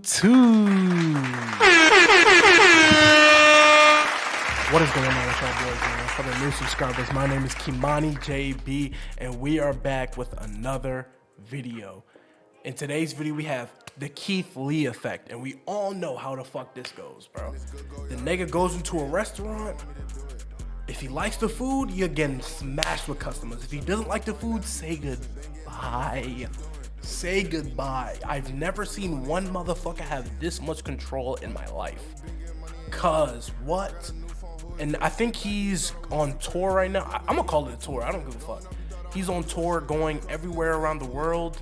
YouTube. What is going on with y'all boys, man? For the new subscribers, my name is Kymanijb, and we are back with another video. In today's video, we have the Keith Lee effect, and we all know how the fuck this goes, bro. The nigga goes into a restaurant. If he likes the food, you're getting smashed with customers. If he doesn't like the food, say goodbye. Say goodbye. I've never seen one motherfucker have this much control in my life. Cause what? And I think he's on tour right now. I'm gonna call it a tour. I don't give a fuck. He's on tour going everywhere around the world.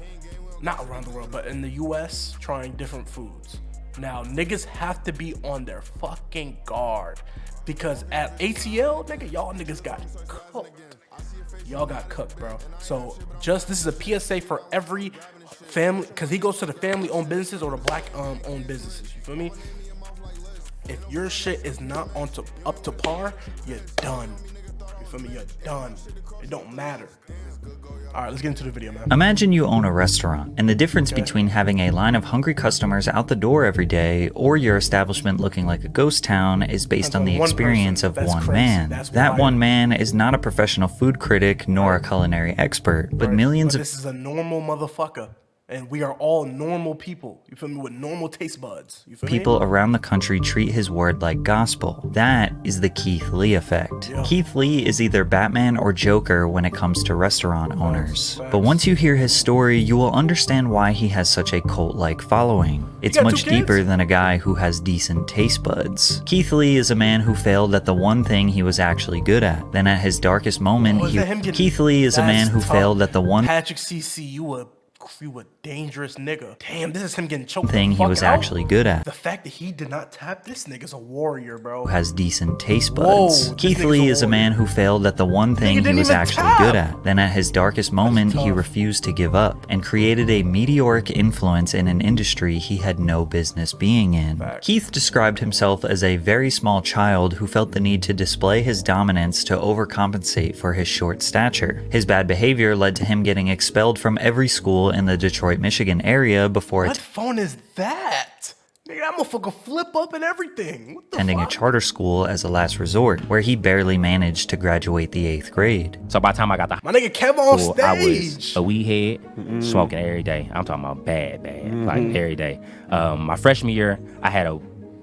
Not around the world, but in the US, trying different foods. Now, niggas have to be on their fucking guard. Because at ATL, nigga, y'all niggas got cooked. Y'all got cooked, bro. So this is a PSA for every family, because he goes to the family-owned businesses or the black-owned businesses. You feel me? If your shit is not up to par, you're done. You feel me? You're done. It don't matter. All right, let's get into the video, man. Imagine you own a restaurant, and the difference between having a line of hungry customers out the door every day or your establishment looking like a ghost town is based on the experience of one man. That one man is not a professional food critic nor a culinary expert, but millions of... This is a normal motherfucker. And we are all normal people, you feel me, with normal taste buds. You feel people me? Around the country treat his word like gospel. That is the Keith Lee effect. Yeah. Keith Lee is either Batman or Joker when it comes to restaurant owners. But once you hear his story, you will understand why he has such a cult-like following. It's much deeper than a guy who has decent taste buds. Keith Lee is a man who failed at the one thing he was actually good at. Then at his darkest moment, Keith Lee is a man who failed at the one Patrick CC, you a dangerous nigga. Damn, this is him getting choked thing he was actually good at. The fact that he did not tap, this nigga's a warrior, bro. Has decent taste buds. Whoa, Keith Lee is a man who failed at the one thing he was actually good at. Then at his darkest moment, he refused to give up and created a meteoric influence in an industry he had no business being in. Keith described himself as a very small child who felt the need to display his dominance to overcompensate for his short stature. His bad behavior led to him getting expelled from every school in the Detroit, Michigan area before What phone is that? Nigga, that motherfucker flip up and everything. What the attending a charter school as a last resort, where he barely managed to graduate the 8th grade. So by the time I got my nigga Kev on stage, I was a weed head, smoking every day. I'm talking about bad, like every day. My freshman year, I had a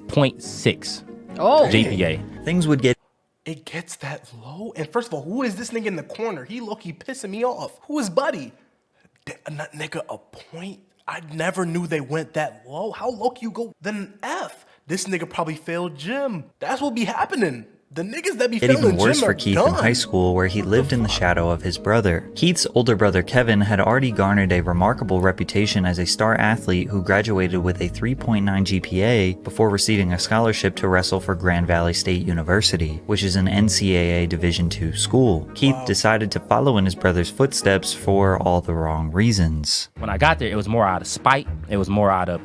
0.6 GPA. Things would get It gets that low? And first of all, who is this nigga in the corner? He low-key pissing me off. Who is Buddy? Nigga, a point? I never knew they went that low. How low can you go? Then an F. This nigga probably failed gym. That's what be happening. The niggas that be failing gym are even worse for Keith in high school, where he lived in the shadow of his brother. Keith's older brother Kevin had already garnered a remarkable reputation as a star athlete who graduated with a 3.9 GPA before receiving a scholarship to wrestle for Grand Valley State University, which is an NCAA Division II school. Keith decided to follow in his brother's footsteps for all the wrong reasons. When I got there, it was more out of spite. It was more out of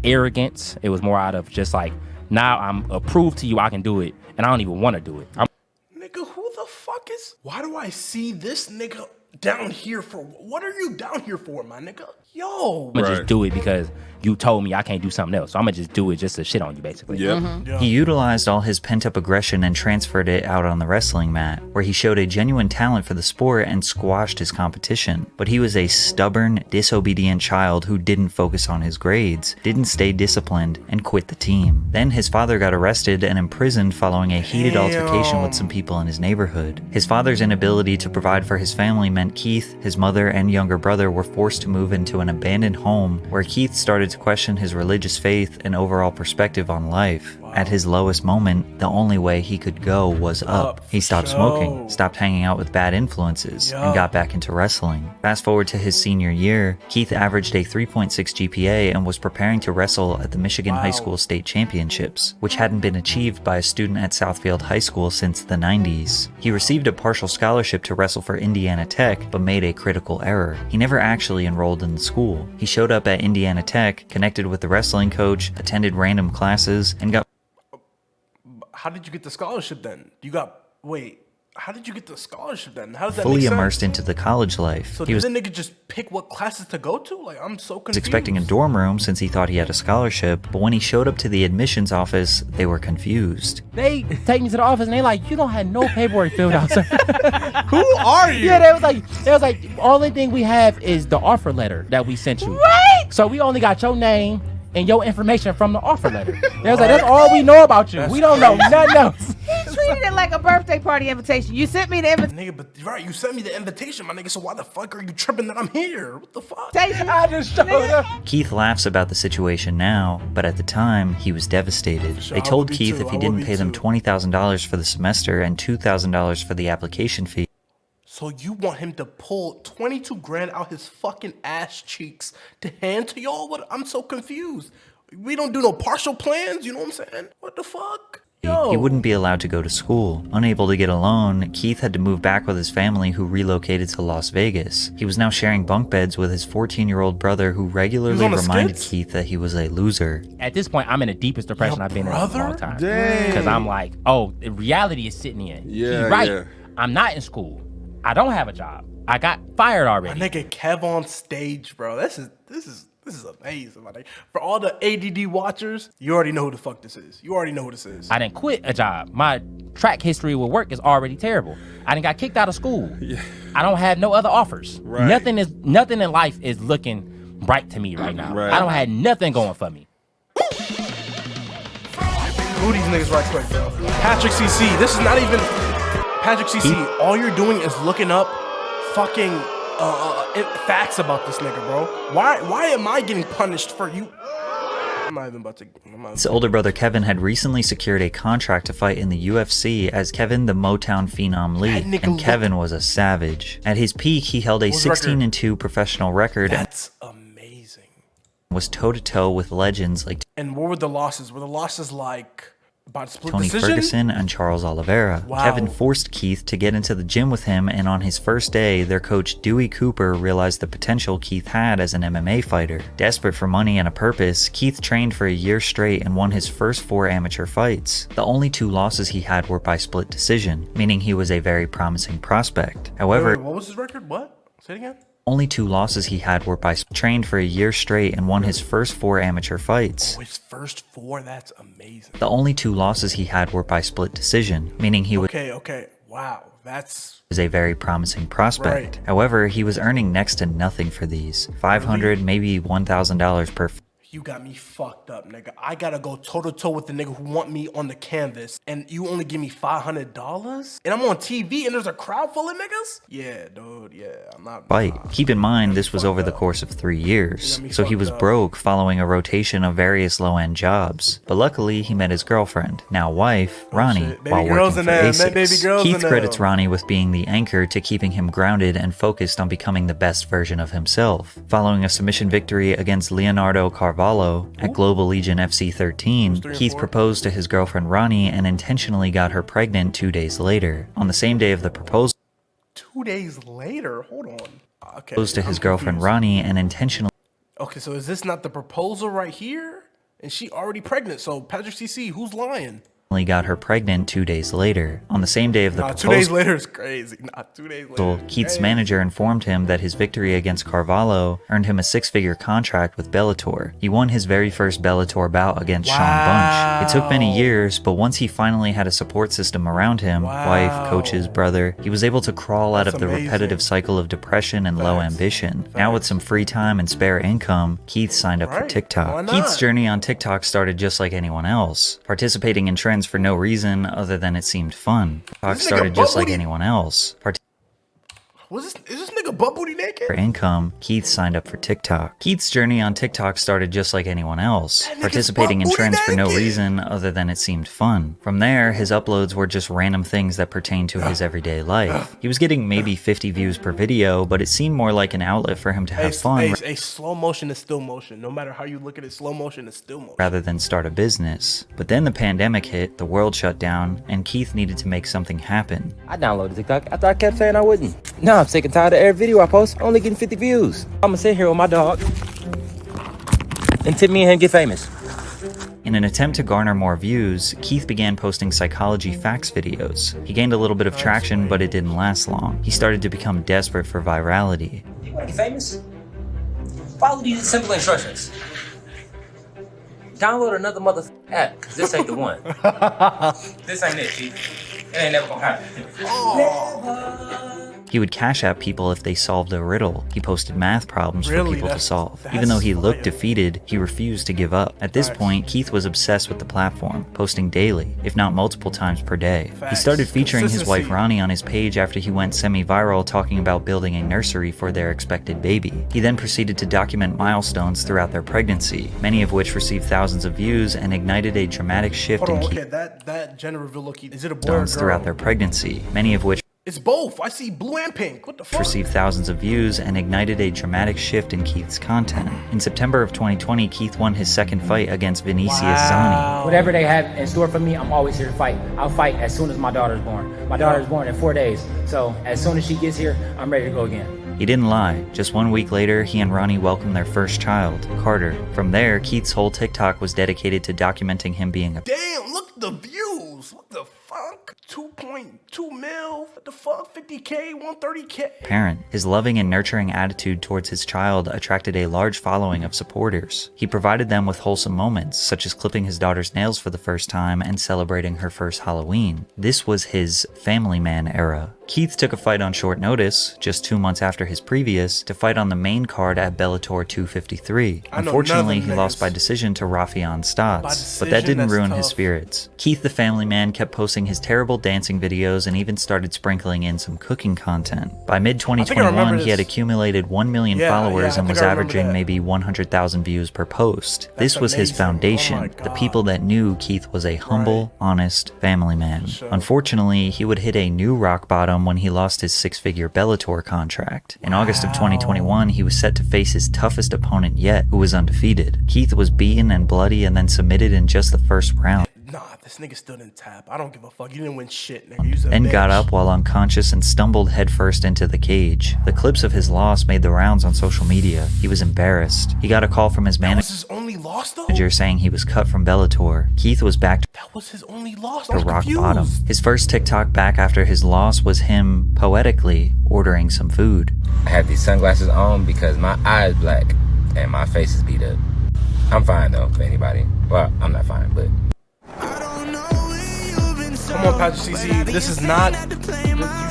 arrogance. It was more out of just like, now I'm approved to you, I can do it. And I don't even want to do it. Nigga, who the fuck is... Why do I see this nigga down here for... What are you down here for, my nigga? Yo. I'm gonna just do it because you told me I can't do something else. So I'm gonna just do it just to shit on you, basically. He utilized all his pent-up aggression and transferred it out on the wrestling mat, where he showed a genuine talent for the sport and squashed his competition. But he was a stubborn, disobedient child who didn't focus on his grades, didn't stay disciplined, and quit the team. Then his father got arrested and imprisoned following a heated altercation with some people in his neighborhood. His father's inability to provide for his family meant Keith, his mother, and younger brother were forced to move into an abandoned home, where Keith started to question his religious faith and overall perspective on life. At his lowest moment, the only way he could go was up. He stopped smoking, stopped hanging out with bad influences, and got back into wrestling. Fast forward to his senior year, Keith averaged a 3.6 GPA and was preparing to wrestle at the Michigan High School State Championships, which hadn't been achieved by a student at Southfield High School since the 90s. He received a partial scholarship to wrestle for Indiana Tech, but made a critical error. He never actually enrolled in the school. He showed up at Indiana Tech, connected with the wrestling coach, attended random classes, and got... How did you get the scholarship then? You got... Wait. How did you get the scholarship then? How does that fully make sense? immersed into the college life. So He was did the nigga just pick what classes to go to? Like, I'm so confused. expecting a dorm room since he thought he had a scholarship, but when he showed up to the admissions office, they were confused. They take me to the office and they like, you don't have no paperwork filled out, sir. Who are you? Yeah, they was like, only thing we have is the offer letter that we sent you. Right? So we only got your name and your information from the offer letter. They was like, that's all we know about you. We don't know nothing else. He treated it like a birthday party invitation. You sent me the invitation. Nigga, but right, you sent me the invitation, my nigga, so why the fuck are you tripping that I'm here? What the fuck? I just showed up. Keith laughs about the situation now, but at the time, he was devastated. Sure, They I told would be Keith too, if he I would didn't be pay them too. $20,000 for the semester and $2,000 for the application fee, So you want him to pull 22 grand out his fucking ass cheeks to hand to y'all? What? I'm so confused. We don't do no partial plans, you know what I'm saying? What the fuck? Yo. he wouldn't be allowed to go to school. Unable to get a loan, Keith had to move back with his family who relocated to Las Vegas. He was now sharing bunk beds with his 14-year-old brother who regularly on the reminded skits? Keith that he was a loser. At this point, I'm in the deepest depression Your I've been in a long time. Dang. Because I'm like, oh, the reality is sitting in. Yeah, He's right. yeah. I'm not in school. I don't have a job. I got fired My already. nigga Kev on stage, bro. This is amazing, my nigga. For all the ADD watchers, you already know who the fuck this is. You already know who this is. I didn't quit a job. My track history with work is already terrible. I didn't got kicked out of school. Yeah. I don't have no other offers. Right. Nothing in life is looking bright to me right now. Right. I don't have nothing going for me. Who these niggas right quick, bro? Patrick CC. This is not even Patrick CC. All you're doing is looking up fucking facts about this nigga, bro. Why am I getting punished for you? I'm not even about to. His older brother Kevin had recently secured a contract to fight in the UFC as Kevin the Motown Phenom Lee, That nigga and looked- Kevin was a savage. At his peak, he held a What was the record? 16-2 professional record and That's amazing. was toe-to-toe with legends like And what were the losses? Were the losses like about a split Tony decision? Ferguson and Charles Oliveira. Wow. Kevin forced Keith to get into the gym with him, and on his first day, their coach Dewey Cooper realized the potential Keith had as an MMA fighter. Desperate for money and a purpose, Keith trained for a year straight and won his first 4 amateur fights. The only 2 losses he had were by split decision, meaning he was a very promising prospect. However, Wait, what was his record? What? Say it again. only 2 losses he had were by trained for a year straight and won his first 4 amateur fights. Oh, his first 4? That's amazing. The only 2 losses he had were by split decision, meaning he was Okay. Wow. That's a very promising prospect. Right. However, he was earning next to nothing for these. $500, maybe $1,000 per You got me fucked up, nigga. I gotta go toe to toe with the nigga who want me on the canvas, and you only give me $500, and I'm on TV, and there's a crowd full of niggas. Yeah, dude. Yeah, I'm not. fight. nah. Keep in mind, this was over the course of 3 years, got me so he was fucked up. broke following a rotation of various low-end jobs. But luckily, he met his girlfriend, now wife, Ronnie, shit. Baby while girls working in for there, man. ASICS. Baby girls Keith in credits there. Ronnie with being the anchor to keeping him grounded and focused on becoming the best version of himself. Following a submission victory against Leonardo Carvalho at Global Legion FC 13, 3 and Keith 4. proposed to his girlfriend Ronnie and intentionally got her pregnant 2 days later. On the same day of the proposal, 2 days later. Hold on. Okay. proposed to his I'm girlfriend confused. Ronnie and intentionally Okay, so is this not the proposal right here? And she already pregnant. So Patrick CC, who's lying? got her pregnant 2 days later. On the same day of the 2 proposal, days later is crazy. 2 days later. Keith's Crazy. manager informed him that his victory against Carvalho earned him a 6-figure contract with Bellator. He won his very first Bellator bout against Sean Bunch. It took many years, but once he finally had a support system around him, wife, coaches, brother, he was able to crawl out That's of the amazing. repetitive cycle of depression and low Facts. ambition. Now with some free time and spare income, Keith signed up for Right. Why TikTok. not? Keith's journey on TikTok started just like anyone else, participating in trends for no reason other than it seemed fun. TikTok This nigga started just like butt-booty? anyone else. Is this nigga butt booty naked? For income, Keith signed up for TikTok. Keith's journey on TikTok started just like anyone else, That nigga's participating in butt trends for no naked. reason other than it seemed fun. From there, his uploads were just random things that pertained to his everyday life. He was getting maybe 50 views per video, but it seemed more like an outlet for him to have fun A slow motion is still motion. No matter how you look at it, slow motion is still motion. rather than start a business. But then the pandemic hit, the world shut down, and Keith needed to make something happen. I downloaded TikTok after I kept saying I wouldn't. Now I'm sick and tired of every video I post only getting 50 views. I'm gonna sit here with my dog and tip me and him get famous. In an attempt to garner more views, Keith began posting psychology facts videos. He gained a little bit of traction, but it didn't last long. He started to become desperate for virality. You want to get famous? Follow these simple instructions. Download another motherfucking app, because this ain't the one. This ain't it, Chief. It ain't never gonna happen. He would cash out people if they solved a riddle. He posted math problems for people to solve. Even though he looked defeated, he refused to give up. At this point, Keith was obsessed with the platform, posting daily, if not multiple times per day. He started featuring his wife Ronnie on his page after he went semi-viral talking about building a nursery for their expected baby. He then proceeded to document milestones throughout their pregnancy, many of which received thousands of views and ignited a dramatic shift in that gender reveal look, is it a boy or girl? Throughout their pregnancy, many of which it's both. I see blue and pink. What the fuck? Received thousands of views and ignited a dramatic shift in Keith's content. In September of 2020, Keith won his second fight against Vinicius Zani. Whatever they have in store for me, I'm always here to fight. I'll fight as soon as my daughter's born. My daughter's born in 4 days, so as soon as she gets here, I'm ready to go again. He didn't lie. Just 1 week later, he and Ronnie welcomed their first child, Carter. From there, Keith's whole TikTok was dedicated to documenting him being a damn, look at the views. What the fuck? 2.2 mil? What the fuck? 50K? 130K? parent. His loving and nurturing attitude towards his child attracted a large following of supporters. He provided them with wholesome moments, such as clipping his daughter's nails for the first time and celebrating her first Halloween. This was his family man era. Keith took a fight on short notice, just 2 months after his previous, to fight on the main card at Bellator 253. Unfortunately, he lost by decision to Rafion Stotts, but that didn't ruin his spirits. Keith the family man kept posting his terrible dancing videos and even started sprinkling in some cooking content. By mid-2021, he had accumulated 1 million followers and was averaging maybe 100,000 views per post. This was his foundation, the people that knew Keith was a humble, honest family man. Unfortunately, he would hit a new rock bottom when he lost his six-figure Bellator contract. In August of 2021, he was set to face his toughest opponent yet, who was undefeated. Keith was beaten and bloody and then submitted in just the first round. Nah, this nigga still didn't tap. I don't give a fuck. You didn't win shit, nigga. Then got up while unconscious and stumbled headfirst into the cage. The clips of his loss made the rounds on social media. He was embarrassed. He got a call from his manager. That was his only loss, though? Saying he was cut from Bellator. Keith was back to that was his only loss. rock bottom. His first TikTok back after his loss was him poetically ordering some food. I have these sunglasses on because my eyes black and my face is beat up. I'm fine though, for anybody. Well, I'm not fine, but come on, Patrick CC. This is not. You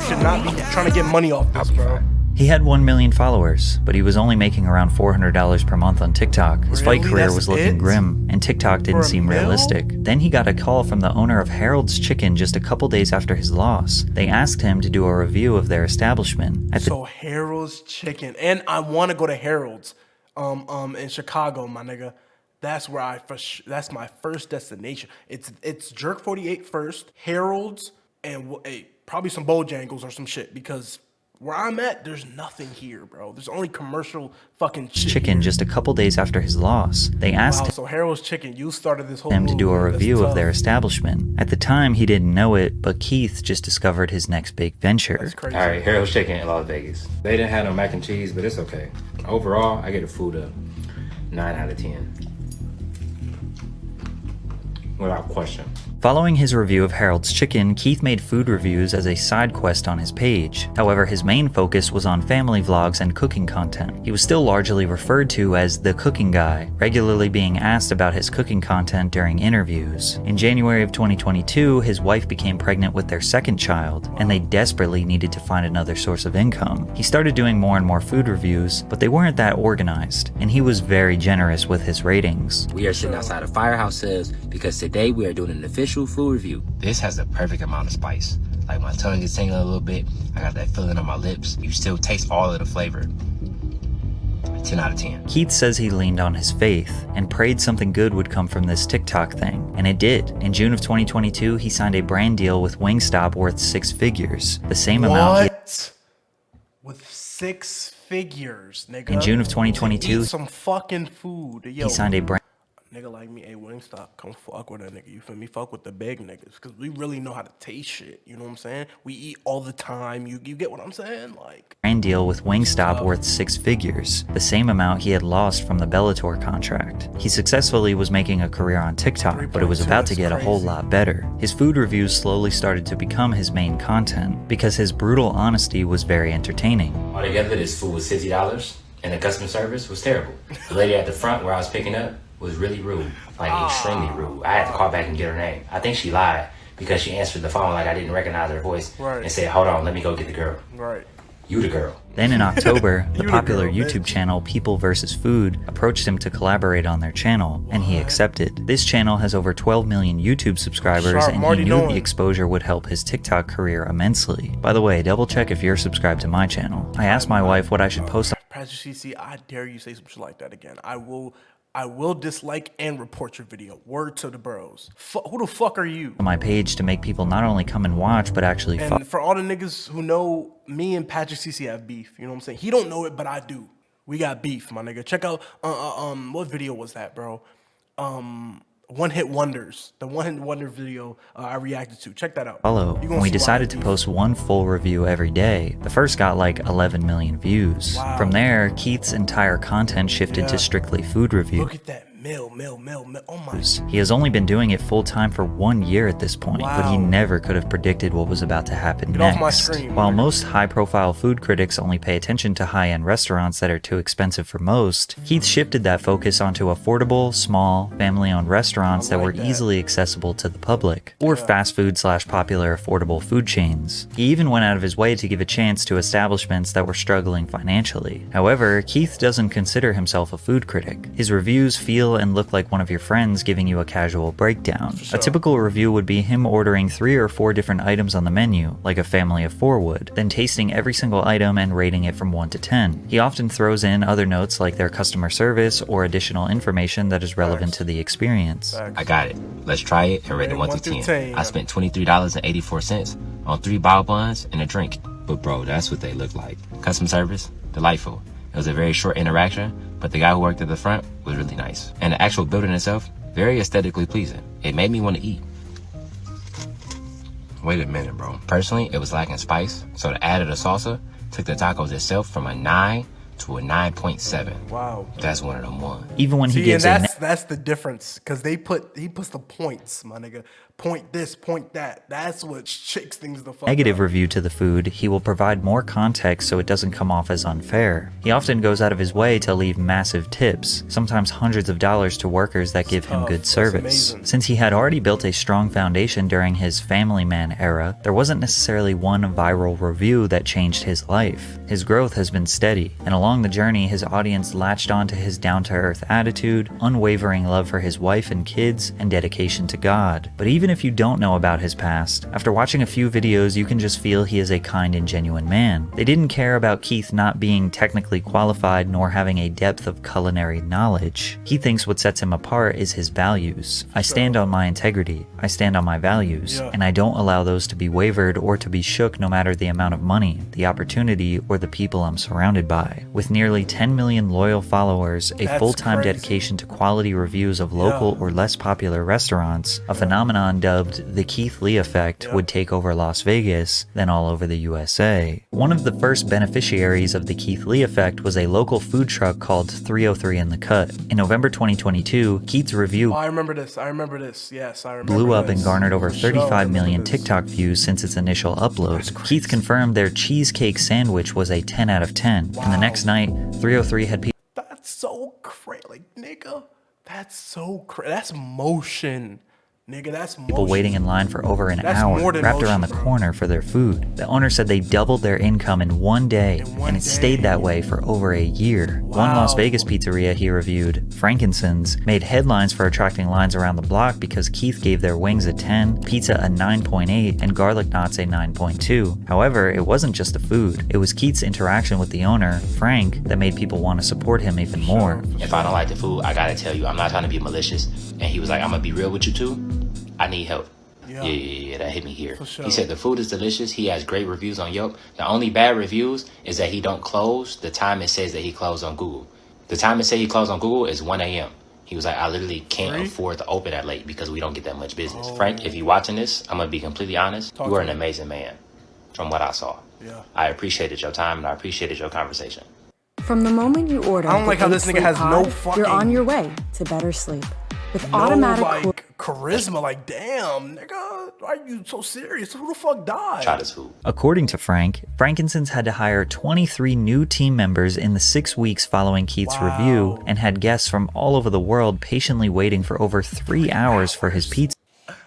should not be trying to get money off this, bro. He had 1 million followers, but he was only making around $400 per month on TikTok. His fight career was looking grim, and TikTok didn't seem realistic. Then he got a call from the owner of Harold's Chicken just a couple days after his loss. They asked him to do a review of their establishment. So Harold's Chicken, and I want to go to Harold's, in Chicago, my nigga. That's where that's my first destination. It's Jerk 48 first, Harold's, and probably some Bojangles or some shit, because where I'm at, there's nothing here, bro. There's only commercial fucking chicken just a couple days after his loss. They asked so Harold's Chicken, you started this whole him to do a review of their establishment. At the time, he didn't know it, but Keith just discovered his next big venture. That's crazy. All right, Harold's Chicken in Las Vegas. They didn't have no mac and cheese, but it's okay. Overall, I get a food of 9 out of 10. Without question. Following his review of Harold's Chicken, Keith made food reviews as a side quest on his page. However, his main focus was on family vlogs and cooking content. He was still largely referred to as the cooking guy, regularly being asked about his cooking content during interviews. In January of 2022, his wife became pregnant with their second child, and they desperately needed to find another source of income. He started doing more and more food reviews, but they weren't that organized, and he was very generous with his ratings. We are sitting outside of Firehouse Sales because today we are doing an official food review. This has the perfect amount of spice. Like my tongue is tingling a little bit. I got that feeling on my lips. You still taste all of the flavor. 10 out of 10. Keith says he leaned on his faith and prayed something good would come from this TikTok thing, and it did. In June of 2022, he signed a brand deal with Wingstop worth 6 figures, the same amount. With 6 figures, nigga. In June of 2022, some fucking food. Yo, he signed a brand. nigga like me, hey, Wingstop, come fuck with a nigga. You feel me? Fuck with the big niggas, because we really know how to taste shit. You know what I'm saying? We eat all the time. You get what I'm saying? Like, brand deal with Wingstop worth 6 figures, the same amount he had lost from the Bellator contract. He successfully was making a career on TikTok, but it was about to get a whole lot better. His food reviews slowly started to become his main content because his brutal honesty was very entertaining. Altogether, this food was $50, and the customer service was terrible. The lady at the front where I was picking up was really rude, like extremely rude. I had to call back and get her name. I think she lied because she answered the phone like I didn't recognize her voice and said, hold on, let me go get the girl. right. You the girl. Then in October, the You the popular girl, YouTube bitch. channel People vs. Food approached him to collaborate on their channel, and he accepted. This channel has over 12 million YouTube subscribers, Sharp, and he Marty knew knowing. the exposure would help his TikTok career immensely. By the way, double check if you're subscribed to my channel. I asked my wife what I should post Pastor CC, I dare you say some shit like that again. I will dislike and report your video. Word to the bros. Who the fuck are you? on my page to make people not only come and watch, but actually follow. And for all the niggas who know, me and Patrick CC have beef. You know what I'm saying? He don't know it, but I do. We got beef, my nigga. Check out what video was that, bro? One Hit Wonders. The One Hit Wonder video I reacted to. Check that out. You gonna And we see why decided I to beef. post one full review every day. The first got like 11 million views. Wow. From there, Keith's entire content shifted to strictly food review. Look at that. Mill. Oh my. He has only been doing it full time for 1 year at this point, but he Wow. never could have predicted what was about to happen Get next. off my screen, While nigga. most high profile food critics only pay attention to high end restaurants that are too expensive for most, Keith shifted that focus onto affordable, small, family owned restaurants that were easily accessible to the public, or fast food / popular affordable food chains. He even went out of his way to give a chance to establishments that were struggling financially. However, Keith doesn't consider himself a food critic. His reviews feel and look like one of your friends giving you a casual breakdown. A typical review would be him ordering 3 or 4 different items on the menu, like a family of 4 would, then tasting every single item and rating it from 1 to 10. He often throws in other notes like their customer service or additional information that is relevant to the experience. I got it. Let's try it and rate it 1 to 10. I spent $23.84 on 3 bao buns and a drink. But bro, that's what they look like. Customer service, delightful. It was a very short interaction, but the guy who worked at the front was really nice. And the actual building itself, very aesthetically pleasing. It made me want to eat. Wait a minute, bro. Personally, it was lacking spice, so the add of the salsa took the tacos itself from a 9 to a 9.7. Wow. That's one of them ones. Even when he See, and gives a that's the difference, because he puts the points, my nigga. Point this, point that. That's what shakes things the fuck negative up. review to the food, he will provide more context so it doesn't come off as unfair. He often goes out of his way to leave massive tips, sometimes hundreds of dollars to workers that give him tough. good That's service. amazing. Since he had already built a strong foundation during his family man era, there wasn't necessarily one viral review that changed his life. His growth has been steady, and along the journey, his audience latched onto his down-to-earth attitude, unwavering love for his wife and kids, and dedication to God. But even if you don't know about his past, after watching a few videos, you can just feel he is a kind and genuine man. They didn't care about Keith not being technically qualified nor having a depth of culinary knowledge. He thinks what sets him apart is his values. I stand on my integrity, I stand on my values, and I don't allow those to be wavered or to be shook no matter the amount of money, the opportunity, or the people I'm surrounded by. With nearly 10 million loyal followers, a That's full-time crazy. dedication to quality reviews of local or less popular restaurants, a phenomenon dubbed the Keith Lee effect would take over Las Vegas, then all over the USA. One of the first beneficiaries of the Keith Lee effect was a local food truck called 303 in the Cut. In November 2022, Keith's review Oh, I remember this. Yes, I remember blew up and this. garnered over For sure, I 35 remember million this. TikTok views since its initial upload. That's crazy. Keith confirmed their cheesecake sandwich was a 10 out of 10, and the next night, 303 had people That's so crazy, like nigga. That's so crazy. That's motion, nigga. That's motion. people waiting in line for over an That's hour, more than wrapped around the motion, bro. corner for their food. The owner said they doubled their income in one day, In one and it stayed day. that way for over a year. One Las Wow. Vegas pizzeria he reviewed, Frankincense, made headlines for attracting lines around the block because Keith gave their wings a 10, pizza a 9.8, and garlic knots a 9.2. However, it wasn't just the food. It was Keith's interaction with the owner, Frank, that made people want to support him even more. If I don't like the food, I gotta tell you, I'm not trying to be malicious. And he was like, I'm gonna be real with you too. I need help. Yeah, that hit me here. sure. He said the food is delicious. He has great reviews on Yelp. The only bad reviews is that he don't close the time it says that he closed on Google. The time it says he closed on Google is 1 a.m. He was like, I literally can't afford to open that late because we don't get that much business. Frank, if you're watching this, I'm going to be completely honest. You are an amazing man from what I saw. Yeah. I appreciated your time and I appreciated your conversation. From the moment you order, I don't like how this nigga has no you're on your way to better sleep. With automatic like charisma, like damn, nigga, why are you so serious? Who the fuck died? Try this food. According to Frank, Frankincense had to hire 23 new team members in the 6 weeks following Keith's review and had guests from all over the world patiently waiting for over 3 hours for his pizza.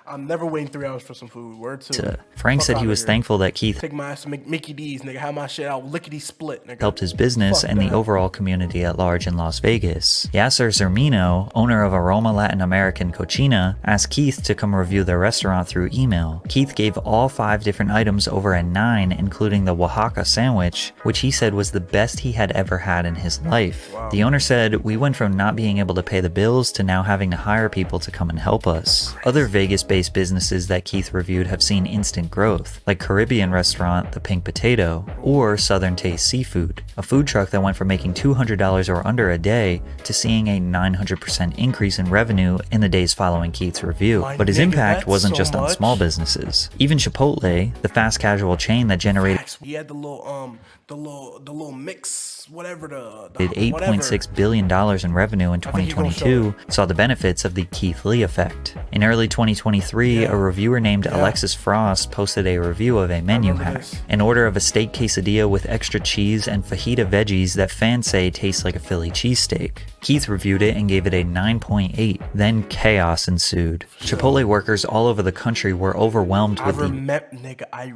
I'm never waiting 3 hours for some food. Word to Frank said he was thankful that Keith take my ass to Mickey D's, nigga. Have my shit out lickety split, nigga. helped his business and the overall community at large in Las Vegas. Yasser Zermino, owner of Aroma Latin American Cochina, asked Keith to come review their restaurant through email. Keith gave all 5 different items over a 9, including the Oaxaca sandwich, which he said was the best he had ever had in his life. Wow. The owner said, "We went from not being able to pay the bills to now having to hire people to come and help us." Other Vegas-based businesses that Keith reviewed have seen instant growth, like Caribbean restaurant The Pink Potato or Southern Taste Seafood, a food truck that went from making $200 or under a day to seeing a 900% increase in revenue in the days following Keith's review. But his impact wasn't just on small businesses. Even Chipotle, the fast casual chain that generated he had the little mix, whatever $8.6 billion in revenue in 2022, saw the benefits of the Keith Lee effect. In early 2023, a reviewer named Alexis Frost posted a review of a menu hack, an order of a steak quesadilla with extra cheese and fajita veggies that fans say tastes like a Philly cheesesteak. Keith reviewed it and gave it a 9.8. Then chaos ensued. Chipotle workers all over the country were overwhelmed with I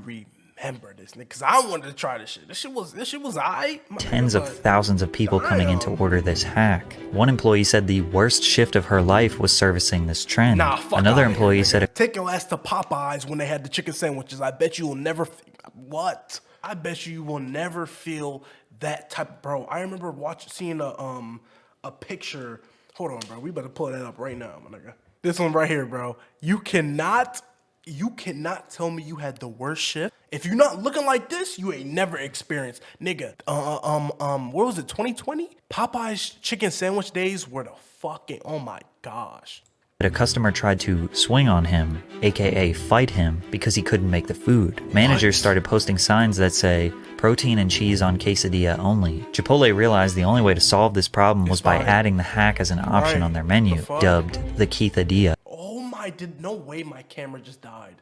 remember this, nigga, because I wanted to try this shit. This shit was aight. Tens of thousands of people coming in to order this hack. One employee said the worst shift of her life was servicing this trend. Another employee said, "Take your ass to Popeyes when they had the chicken sandwiches. I bet you will never I bet you will never feel that type, bro." I remember seeing a picture. Hold on, bro. We better pull that up right now, my nigga. This one right here, bro. You cannot tell me you had the worst shift. If you're not looking like this, you ain't never experienced, nigga. What was it, 2020? Popeye's chicken sandwich days were the fucking, oh my gosh. a customer tried to swing on him, aka fight him, because he couldn't make the food. Managers started posting signs that say, "Protein and cheese on quesadilla only." Chipotle realized the only way to solve this problem was by adding the hack as an option on their menu, dubbed the Keithadilla. Oh my, no way my camera just died.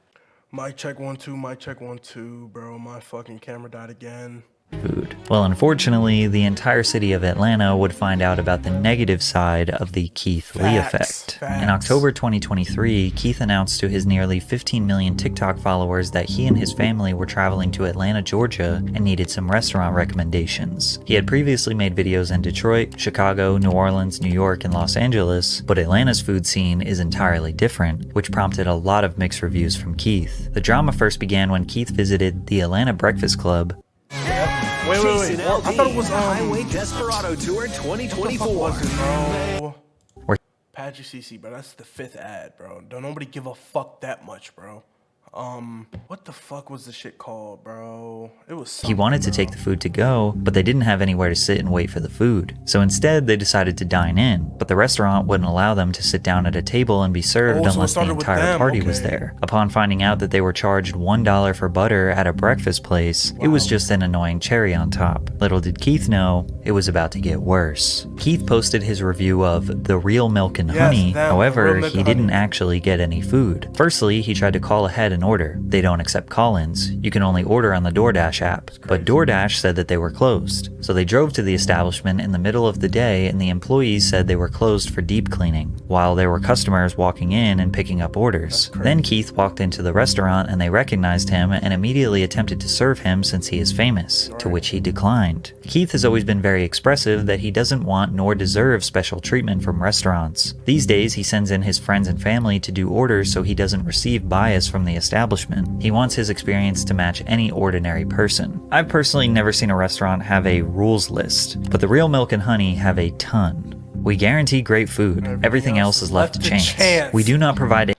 Mic check 1 2, mic check 1 2, bro. My fucking camera died again. Food. Well, unfortunately, the entire city of Atlanta would find out about the negative side of the Keith Lee effect. In October 2023, Keith announced to his nearly 15 million TikTok followers that he and his family were traveling to Atlanta, Georgia, and needed some restaurant recommendations. He had previously made videos in Detroit, Chicago, New Orleans, New York, and Los Angeles, but Atlanta's food scene is entirely different, which prompted a lot of mixed reviews from Keith. The drama first began when Keith visited the Atlanta Breakfast Club. Wait. I thought it was Highway Desperado Tour 2024. Where Patrick CC, bro. That's the 5th ad, bro. Don't nobody give a fuck that much, bro. What the fuck was the shit called, bro? It was he wanted to take the food to go, but they didn't have anywhere to sit and wait for the food. So instead, they decided to dine in, but the restaurant wouldn't allow them to sit down at a table and be served unless the entire party was there. Upon finding out that they were charged $1 for butter at a breakfast place, it was just an annoying cherry on top. Little did Keith know, it was about to get worse. Keith posted his review of the Real Milk and Honey, however, he didn't actually get any food. Firstly, he tried to call ahead and order. They don't accept call-ins. You can only order on the DoorDash app. But DoorDash said that they were closed. So they drove to the establishment in the middle of the day and the employees said they were closed for deep cleaning, while there were customers walking in and picking up orders. Then Keith walked into the restaurant and they recognized him and immediately attempted to serve him since he is famous, to which he declined. Keith has always been very expressive that he doesn't want nor deserve special treatment from restaurants. These days he sends in his friends and family to do orders so he doesn't receive bias from the establishment. He wants his experience to match any ordinary person. I've personally never seen a restaurant have a rules list, but the Real Milk and Honey have a ton. We guarantee great food. Everything else is left to chance. We do not provide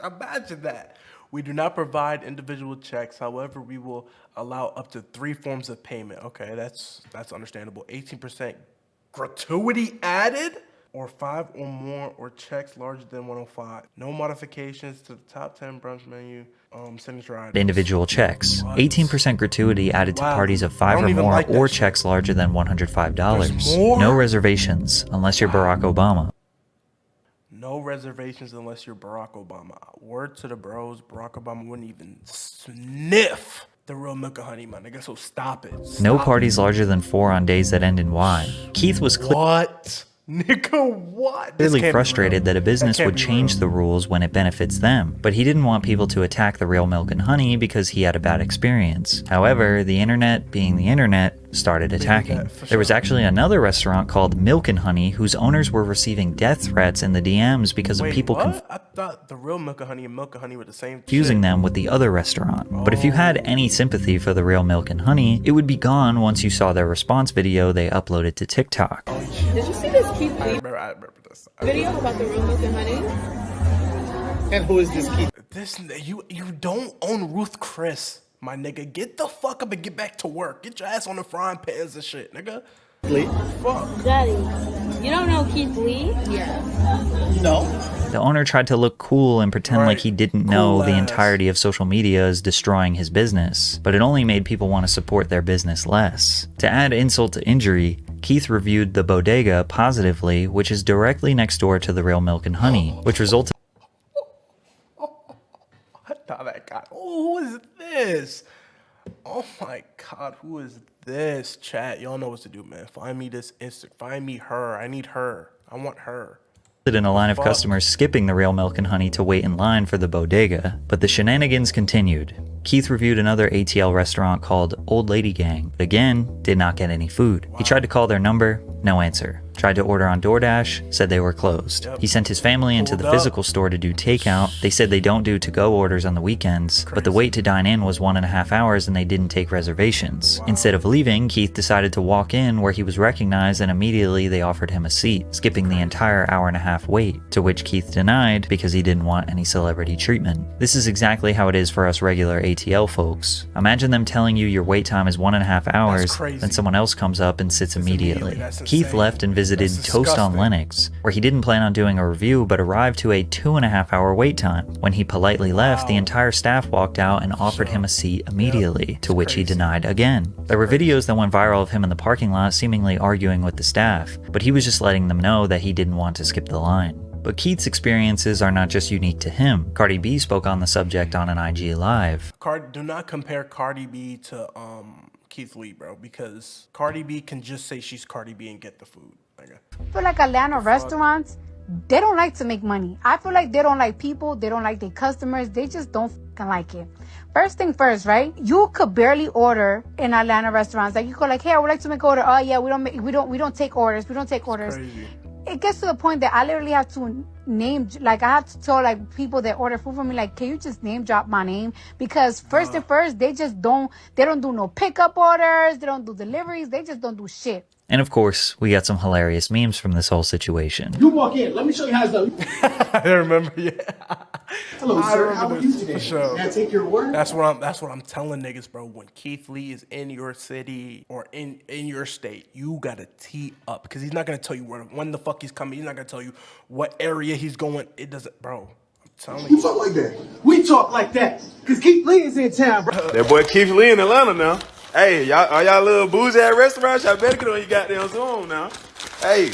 Imagine that. We do not provide individual checks. However, we will allow up to 3 forms of payment. Okay, that's understandable. 18% gratuity added? or 5 or more, or checks larger than 105. No modifications to the top 10 brunch menu. Signature items. Individual checks. 18% gratuity added to Wow. parties of I 5 or don't even more like that or shit. checks larger than $105. There's more? No reservations unless you're Barack Obama. No reservations unless you're Barack Obama. Word to the bros, Barack Obama wouldn't even sniff the real milk and honey, my nigga, so stop it. No Stop parties larger than 4 on days that end in Y. Keith was it. What? Nigga, what? This clearly can't be frustrated real. that a business can't would be change real. the rules when it benefits them, but he didn't want people to attack the real milk and honey because he had a bad experience. However, the internet, being the internet, started attacking. that for There was sure. actually another restaurant called Milk and Honey whose owners were receiving death threats in the DMs because of Wait, people what? I thought the real milk and honey were the same confusing shit. them with the other restaurant. But if you had any sympathy for the real milk and honey, it would be gone once you saw their response video they uploaded to TikTok. Did you see this Keith I remember this. video about the real milk and honey? And who is this Keith? This you don't own Ruth Chris, my nigga. Get the fuck up and get back to work. Get your ass on the frying pans and shit, nigga. Lee? Fuck. Daddy, you don't know Keith Lee? Yeah. No. The owner tried to look cool and pretend Right. like he didn't know Cool the ass. entirety of social media is destroying his business, but it only made people want to support their business less. To add insult to injury, Keith reviewed the bodega positively, which is directly next door to the real milk and honey, which resulted Now that guy. Oh, who is this? Oh my god, who is this? Chat, y'all know what to do, man. Find me this Find me her. I need her. I want her. in a line of Fuck. customers skipping the real milk and honey to wait in line for the bodega, but the shenanigans continued. Keith reviewed another ATL restaurant called Old Lady Gang, but again, did not get any food. He tried to call their number, no answer. Tried to order on DoorDash, said they were closed. Yep. He sent his family into the Hold up. physical store to do takeout. They said they don't do to-go orders on the weekends, but the wait to dine in was 1.5 hours and they didn't take reservations. Instead of leaving, Keith decided to walk in where he was recognized and immediately they offered him a seat, skipping the entire 1.5-hour wait, to which Keith denied because he didn't want any celebrity treatment. This is exactly how it is for us regular ATL folks. Imagine them telling you your wait time is 1.5 hours, crazy. then someone else comes up and sits immediately. That's Keith insane. left and visited That's Toast on disgusting. Linux, where he didn't plan on doing a review but arrived to a 2.5-hour wait time. When he politely left, the entire staff walked out and offered him a seat immediately, to which he crazy. denied again. There were videos that went viral of him in the parking lot seemingly arguing with the staff, but he was just letting them know that he didn't want to skip the line. But Keith's experiences are not just unique to him. Cardi B spoke on the subject on an IG Live. Do not compare Cardi B to Keith Lee, bro, because Cardi B can just say she's Cardi B and get the food. Nigga. I feel like Atlanta restaurants, they don't like to make money. I feel like they don't like people. They don't like their customers. They just don't fucking like it. First thing first, right? You could barely order in Atlanta restaurants. Like you go like, hey, I would like to make an order. Oh yeah, we don't take orders. We don't take orders. Crazy. It gets to the point that I literally have to name, like I have to tell like people that order food from me, like, can you just name drop my name? Because first and first, they don't do no pickup orders. They don't do deliveries. They just don't do shit. And of course, we got some hilarious memes from this whole situation. You walk in. Let me show you how it's done. I remember, yeah. Hello, I sir. remember How are this you for today? sure. Can I take your order? That's what I'm telling niggas, bro. When Keith Lee is in your city or in your state, you gotta tee up because he's not gonna tell you when the fuck he's coming. He's not gonna tell you what area he's going. It doesn't, bro. I'm telling You you. talk like that. We talk like that. Because Keith Lee is in town, bro. That boy Keith Lee in Atlanta now. Hey, y'all little boozy at restaurants? Y'all better get on your goddamn zone now. Hey,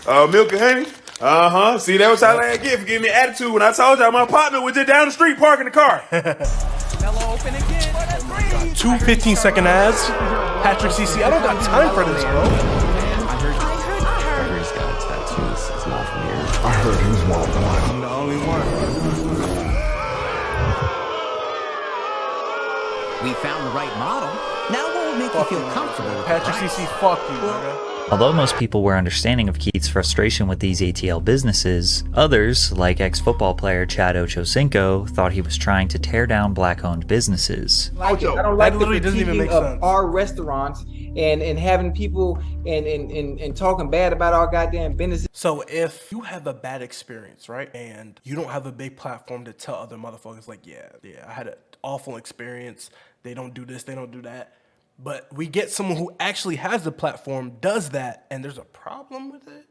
milk and honey? Uh-huh. See, that was y'all ain't get for giving me attitude when I told y'all my partner was just down the street parking the car. 2 15-second ads. Patrick CC. I don't got time for this, bro. I heard he's got tattoos. It's not from here. I heard he was one of them. I'm the only one. We found the right model. Now what will make you feel comfortable with Patrick the price? CC, fuck you, nigga. Although most people were understanding of Keith's frustration with these ATL businesses, others, like ex-football player Chad Ochocinco, thought he was trying to tear down black-owned businesses. I don't like the literally doesn't even critiquing make of sense. our restaurants and having people and talking bad about our goddamn businesses. So if you have a bad experience, right, and you don't have a big platform to tell other motherfuckers like, yeah, I had an awful experience. They don't do this, they don't do that. But we get someone who actually has the platform, does that, and there's a problem with it.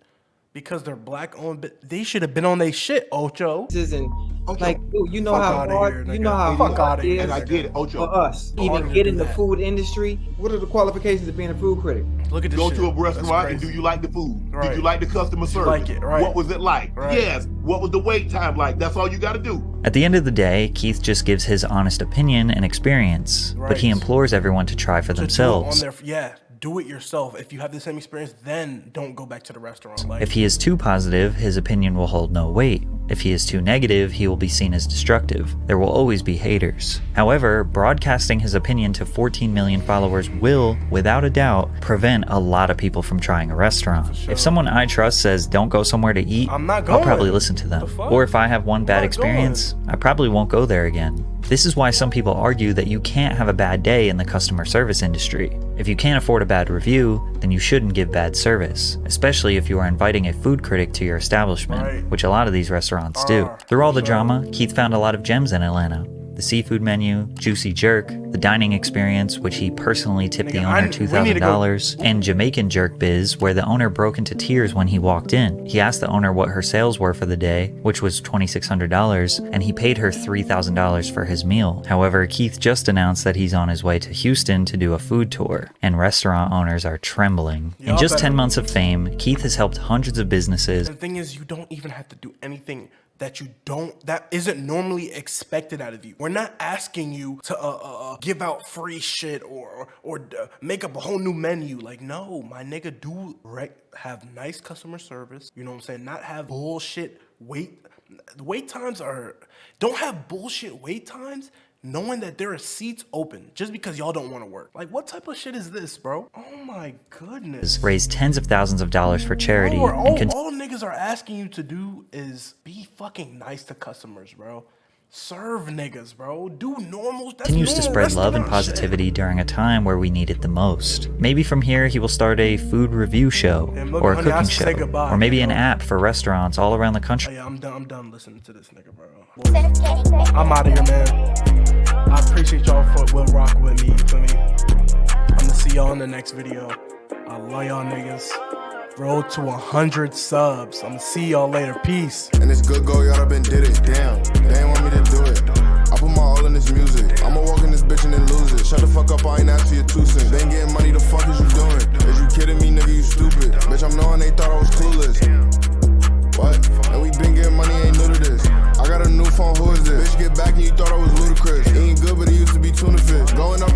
because they're black owned, but they should have been on their shit, Ocho. This isn't Ocho, like, dude, you know fuck how outta hard, here, you nigga. know how Fuck hard outta it here, is nigga. I get it, Ocho. for us Harder even to get do in the that. food industry. What are the qualifications of being a food critic? Look at this Go shit. to a That's restaurant and crazy. do you like the food? Right. Did you like the customer service? like it, right. What was it like? Right. Yes. What was the wait time like? That's all you got to do. At the end of the day, Keith just gives his honest opinion and experience, but he Right. implores everyone to try for To do it themselves. on their, do it yourself. If you have the same experience, then don't go back to the restaurant. Like, If he is too positive, his opinion will hold no weight. If he is too negative, he will be seen as destructive. There will always be haters. However, broadcasting his opinion to 14 million followers will, without a doubt, prevent a lot of people from trying a restaurant. If someone I trust says don't go somewhere to eat, I'm not I'll going. probably listen to them. The fuck? Or if I have one bad not experience, I probably won't go there again. This is why some people argue that you can't have a bad day in the customer service industry. If you can't afford a bad review, then you shouldn't give bad service, especially if you are inviting a food critic to your establishment, Right. which a lot of these restaurants do. Through all the drama, Keith found a lot of gems in Atlanta. The seafood menu, juicy jerk, the dining experience, which he personally tipped the Nigga, owner we need to go- $2,000, and Jamaican jerk biz, where the owner broke into tears when he walked in. He asked the owner what her sales were for the day, which was $2,600, and he paid her $3,000 for his meal. However, Keith just announced that he's on his way to Houston to do a food tour, and restaurant owners are trembling. In Y'all just better- 10 months of fame, Keith has helped hundreds of businesses. the thing is, you don't even have to do anything that isn't normally expected out of you. We're not asking you to give out free shit or make up a whole new menu. Like, no, my nigga, have nice customer service. You know what I'm saying? Not have bullshit wait times. Don't have bullshit wait times, knowing that there are seats open just because y'all don't want to work. Like, what type of shit is this, bro? Oh my goodness. Raised tens of thousands of dollars for charity, Bro, and all niggas are asking you to do is be fucking nice to customers, bro. Serve niggas, bro. Do normal. That's continues to normal spread love and restaurant positivity during a time where we need it the most. Maybe from here he will start a food review show, Damn, look, or a honey, I cooking should say show, goodbye, or maybe you an know? app for restaurants all around the shit. country. Yeah, I'm done listening to this nigga, bro. I'm out of here, man. I appreciate y'all for rocking with me. You feel me? I'm gonna see y'all in the next video. I love y'all niggas. Road to 100 subs. I'm gonna see y'all later. Peace. And it's good go, y'all been did it. Damn, they ain't want me to do it. I put my all in this music. I'ma walk in this bitch and then lose it. Shut the fuck up, I ain't asked for your 2 cents. They ain't getting money, the fuck is you doing? Is you kidding me, nigga, you stupid? Bitch, I'm knowing they thought I was clueless. What? And we been getting money, ain't new to this. I got a new phone, who is this? Bitch, get back and you thought I was ludicrous. It ain't good, but it used to be tuna fish. Going up